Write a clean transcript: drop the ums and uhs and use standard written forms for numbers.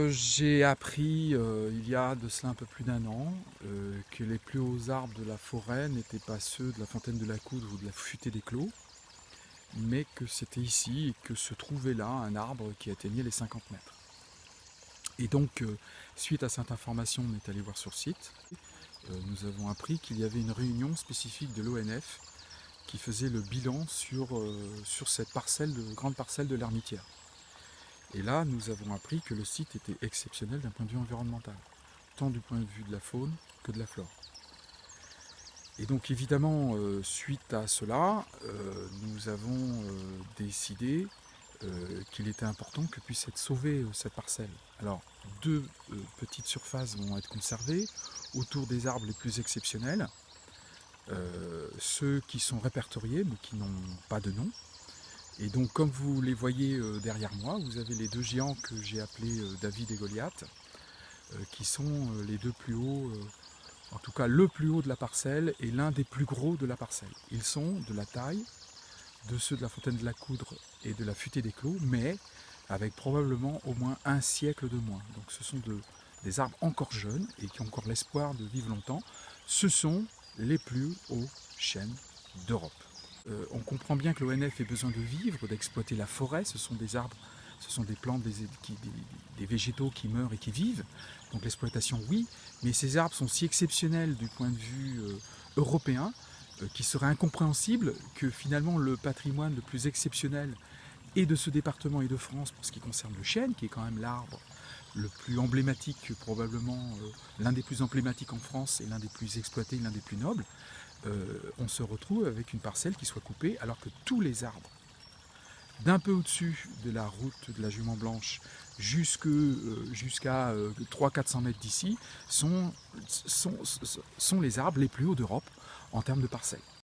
J'ai appris il y a de cela un peu plus d'un an que les plus hauts arbres de la forêt n'étaient pas ceux de la fontaine de la Coudre ou de la Futée des Clos, mais que c'était ici et que se trouvait là un arbre qui atteignait les 50 mètres. Et donc, suite à cette information, on est allé voir sur site. Nous avons appris qu'il y avait une réunion spécifique de l'ONF qui faisait le bilan sur cette grande parcelle de l'Hermitière. Et là, nous avons appris que le site était exceptionnel d'un point de vue environnemental, tant du point de vue de la faune que de la flore. Et donc évidemment, suite à cela, nous avons décidé qu'il était important que puisse être sauvée cette parcelle. Alors, deux petites surfaces vont être conservées autour des arbres les plus exceptionnels, ceux qui sont répertoriés mais qui n'ont pas de nom. Et donc, comme vous les voyez derrière moi, vous avez les deux géants que j'ai appelés David et Goliath, qui sont les deux plus hauts, en tout cas le plus haut de la parcelle et l'un des plus gros de la parcelle. Ils sont de la taille de ceux de la fontaine de la Coudre et de la Futée des Clos, mais avec probablement au moins un siècle de moins. Donc ce sont des arbres encore jeunes et qui ont encore l'espoir de vivre longtemps. Ce sont les plus hauts chênes d'Europe. On comprend bien que l'ONF ait besoin de vivre, d'exploiter la forêt. Ce sont des arbres, ce sont des plantes, des végétaux qui meurent et qui vivent. Donc l'exploitation, oui, mais ces arbres sont si exceptionnels du point de vue européen qu'il serait incompréhensible que finalement le patrimoine le plus exceptionnel et de ce département et de France pour ce qui concerne le chêne, qui est quand même l'arbre le plus emblématique, probablement l'un des plus emblématiques en France et l'un des plus exploités, l'un des plus nobles, on se retrouve avec une parcelle qui soit coupée alors que tous les arbres, d'un peu au-dessus de la route de la Jument Blanche jusqu'à 300-400 mètres d'ici, sont les arbres les plus hauts d'Europe en termes de parcelles.